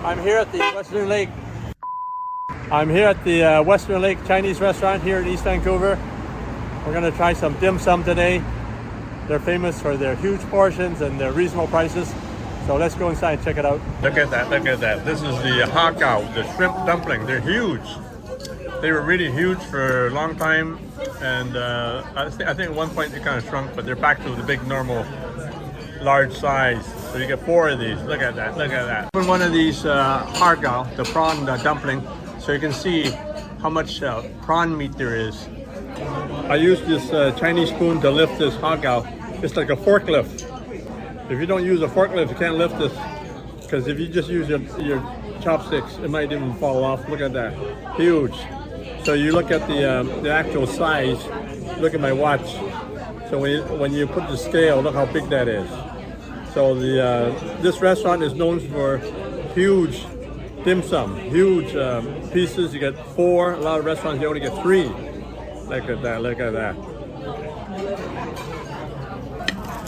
I'm here at the Western Lake Chinese Restaurant here in East Vancouver. We're going to try some dim sum today. They're famous for their huge portions and their reasonable prices. So let's go inside and check it out. Look at that, look at that. This is the hakao, the shrimp dumpling. They're huge. They were really huge for a long time. And I think at one point they kind of shrunk, but they're back to the big normal large size. So you get 4 of these. Look at that, look at that. One of these hakao, the prawn dumpling, so you can see how much prawn meat there is. I use this Chinese spoon to lift this hakao. It's like a forklift. If you don't use a forklift, you can't lift this, because if you just use your chopsticks, it might even fall off. Look at that, huge. So you look at the actual size. Look at my watch. So when you put the scale, look how big that is. So this restaurant is known for huge dim sum, huge pieces. You get 4. A lot of restaurants you only get 3. Look at that, look at that.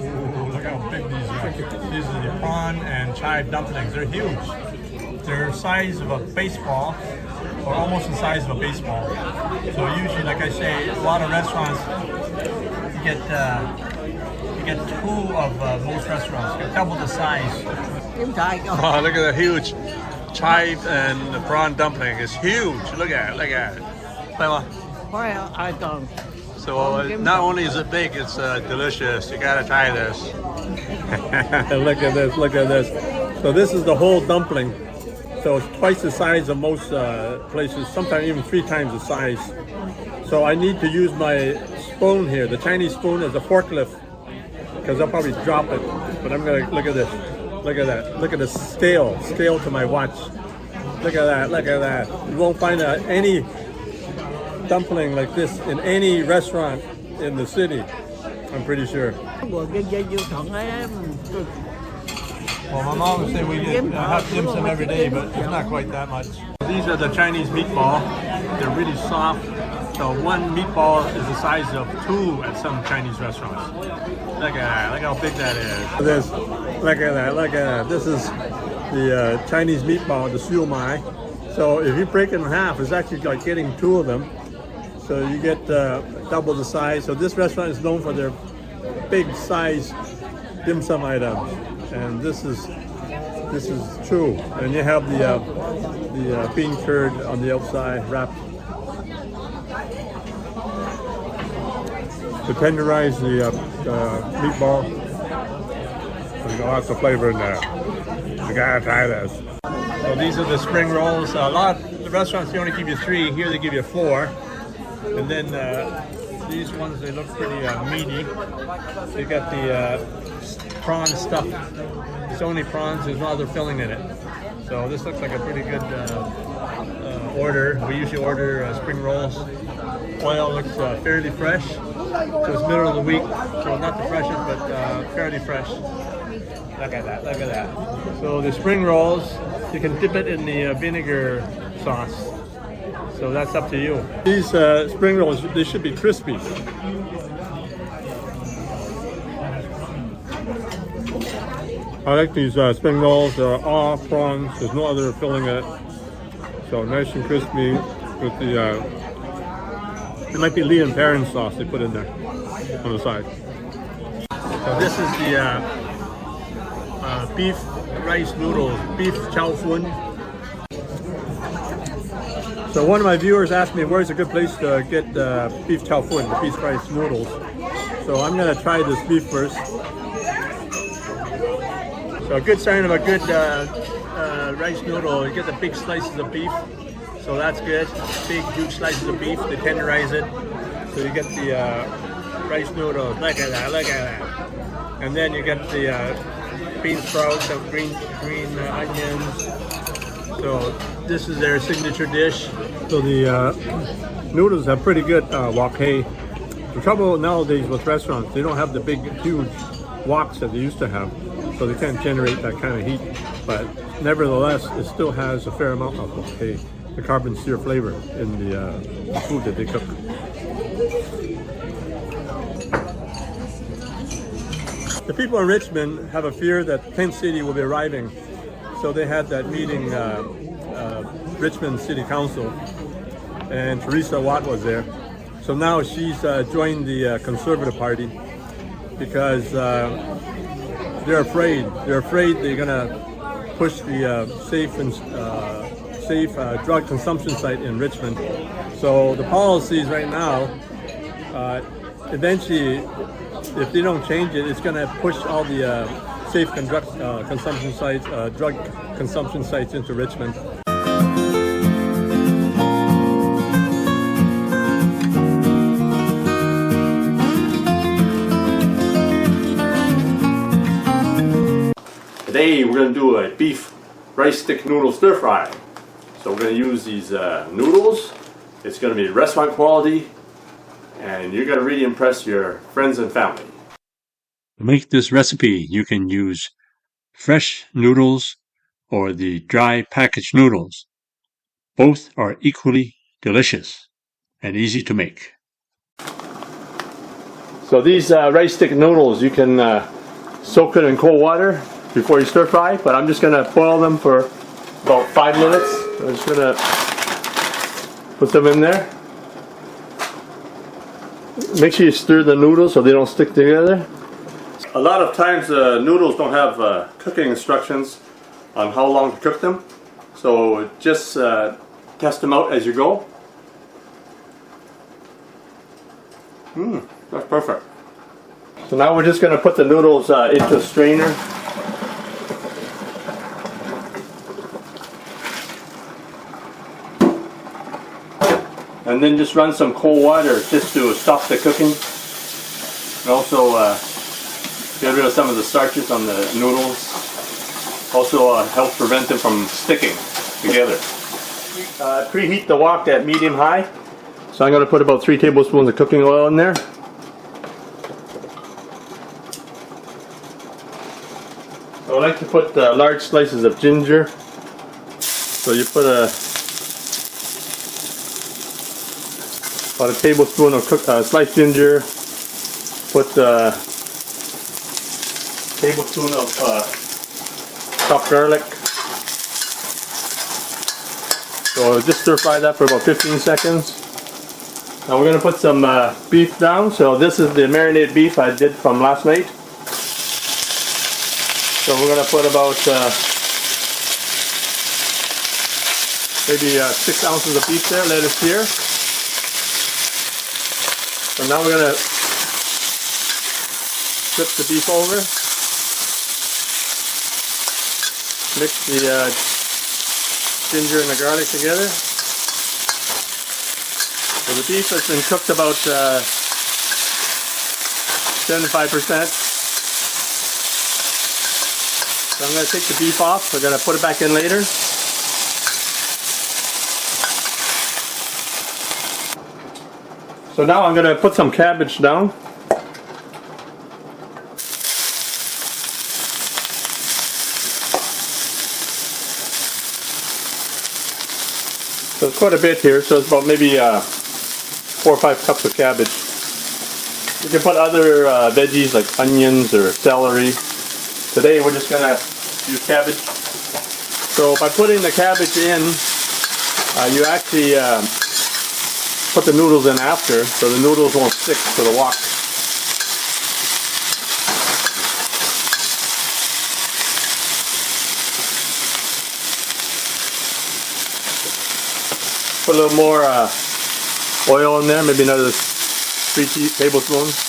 Ooh, look how big these are. These are the prawn and chive dumplings. They're huge. They're the size of a baseball, or almost the size of a baseball. So usually, like I say, a lot of restaurants, you get 2 of most restaurants. You get double the size. Oh, look at that huge chive and the prawn dumpling. It's huge. Look at it, look at it. Well, I don't. So not only is it big, it's delicious. You gotta try this. Look at this, look at this. So this is the whole dumpling. So it's twice the size of most places, sometimes even 3 times the size. So I need to use my spoon here, the Chinese spoon, as a forklift, because I'll probably drop it. But I'm gonna, look at this, look at that. Look at the scale to my watch. Look at that, look at that. You won't find any dumpling like this in any restaurant in the city, I'm pretty sure. Well, my mom would say we have dim sum every day, but it's not quite that much. These are the Chinese meatball. They're really soft. So 1 meatball is the size of 2 at some Chinese restaurants. Look at that, look how big that is. Look at that, look at that. This is the Chinese meatball, the siu mai. So if you break it in half, it's actually like getting 2 of them. So you get double the size. So this restaurant is known for their big size dim sum items, and this is true. And you have the bean curd on the outside wrapped. To tenderize the meatball, there's lots of flavor in there. You gotta try this. So these are the spring rolls. A lot of the restaurants, they only give you 3. Here they give you 4. And then these ones, they look pretty meaty. You got the prawn stuff. It's only prawns, there's no other filling in it. So this looks like a pretty good order. We usually order spring rolls. Oil looks fairly fresh. So it's middle of the week, so not the freshest, but fairly fresh. Look at that, look at that. So the spring rolls, you can dip it in the vinegar sauce. So that's up to you. These spring rolls, they should be crispy. I like these spring rolls. They're all prawns. There's no other filling in it. So nice and crispy with the, it might be Lee and Perrin sauce they put in there on the side. So this is the beef rice noodles, Beef Chow Foon. So one of my viewers asked me where's a good place to get beef chow foon, the beef rice noodles. So I'm gonna try this beef first. So a good sign of a good rice noodle, you get the big slices of beef. So that's good. Big, huge slices of beef, they tenderize it. So you get the rice noodles, look at that, look at that. And then you get the bean sprouts, the green onions. So this is their signature dish. So the noodles have pretty good wok hei. The trouble nowadays with restaurants, they don't have the big, huge woks that they used to have. So they can't generate that kind of heat. But nevertheless, it still has a fair amount of wok hei, the carbon steel flavor in the food that they cook. The people in Richmond have a fear that Tent City will be arriving. So so they had that meeting, Richmond City Council, and Teresa Watt was there. So now she's joined the Conservative Party because they're afraid. They're afraid they're gonna push the safe drug consumption site in Richmond. So the policies right now, eventually, if they don't change it, it's gonna push all the safe consumption sites, drug consumption sites into Richmond. Today we're going to do a beef rice stick noodle stir fry. So we're going to use these noodles. It's going to be restaurant quality, and you're going to really impress your friends and family. To make this recipe, you can use fresh noodles or the dry packaged noodles. Both are equally delicious and easy to make. So these rice stick noodles, you can soak it in cold water before you stir fry, but I'm just going to boil them for about 5 minutes. I'm just going to put them in there. Make sure you stir the noodles so they don't stick together. A lot of times noodles don't have cooking instructions on how long to cook them, so just test them out as you go. That's perfect. So now we're just going to put the noodles into a strainer. And then just run some cold water just to stop the cooking. And also get rid of some of the starches on the noodles. Also helps prevent them from sticking together. Preheat the wok at medium-high. So I'm going to put about 3 tablespoons of cooking oil in there. So I like to put large slices of ginger. So you put about a tablespoon of sliced ginger. Put a tablespoon of chopped garlic. So just stir fry that for about 15 seconds. Now we're going to put some beef down. So this is the marinated beef I did from last night. So we're going to put about maybe 6 ounces of beef there. Let it sear. So now we're going to flip the beef over. Mix the ginger and the garlic together. So the beef has been cooked about 75%. So I'm going to take the beef off. We're going to put it back in later. So now I'm going to put some cabbage down. So it's quite a bit here, so it's about maybe 4 or 5 cups of cabbage. You can put other veggies like onions or celery. Today we're just going to use cabbage. So by putting the cabbage in, you actually put the noodles in after, so the noodles won't stick to the wok. Put a little more oil in there, maybe another 3 tablespoons.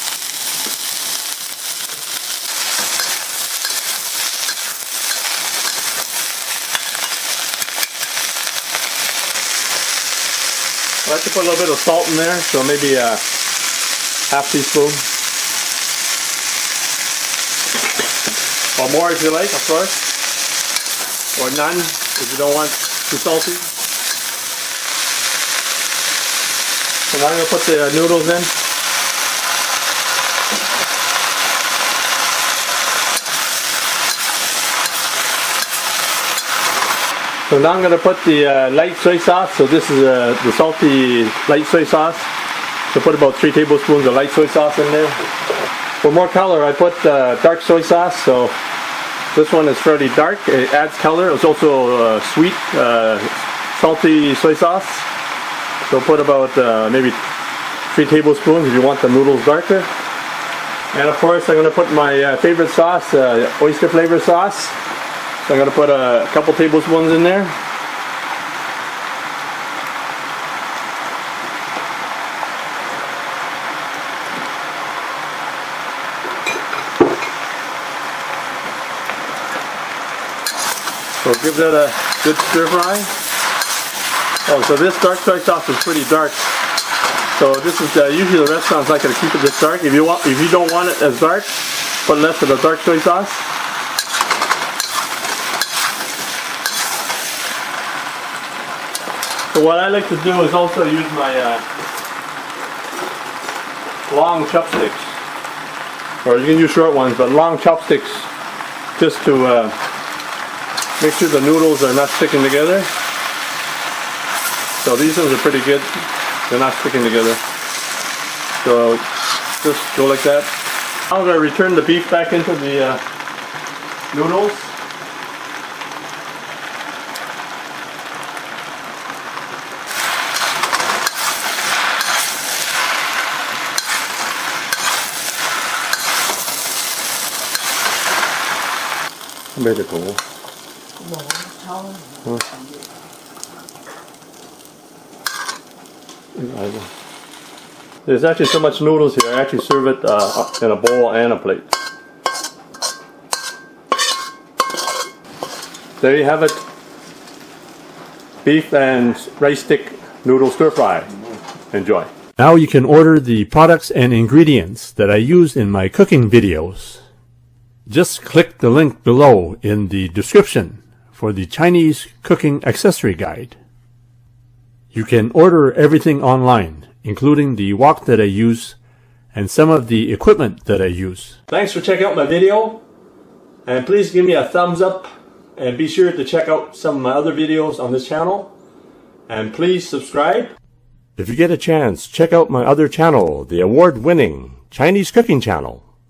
I like to put a little bit of salt in there, so maybe a half teaspoon. Or more if you like, of course. Or none if you don't want too salty. So now I'm going to put the noodles in. So now I'm going to put the light soy sauce. So this is the salty light soy sauce. So put about 3 tablespoons of light soy sauce in there. For more color, I put dark soy sauce. So This one is fairly dark. It adds color. It's also sweet, salty soy sauce. So put about maybe 3 tablespoons if you want the noodles darker. And of course I'm going to put my favorite sauce, oyster flavor sauce. So I'm going to put a couple tablespoons in there. So give that a good stir fry. Oh, so this dark soy sauce is pretty dark. So this is usually the restaurant's not going to keep it this dark. If you don't want it as dark, put less of the dark soy sauce. So what I like to do is also use my long chopsticks, or you can use short ones, but long chopsticks, just to make sure the noodles are not sticking together. So these ones are pretty good. They're not sticking together. So just go like that. Now I'm going to return the beef back into the noodles. There's actually so much noodles here, I actually serve it in a bowl and a plate. There you have it. Beef and rice stick noodle stir fry. Enjoy. Now you can order the products and ingredients that I use in my cooking videos. Just click the link below in the description for the Chinese cooking accessory guide. You can order everything online, including the wok that I use and some of the equipment that I use. Thanks for checking out my video, and please give me a thumbs up, and be sure to check out some of my other videos on this channel, and please subscribe. If you get a chance, check out my other channel, the award-winning Chinese cooking channel.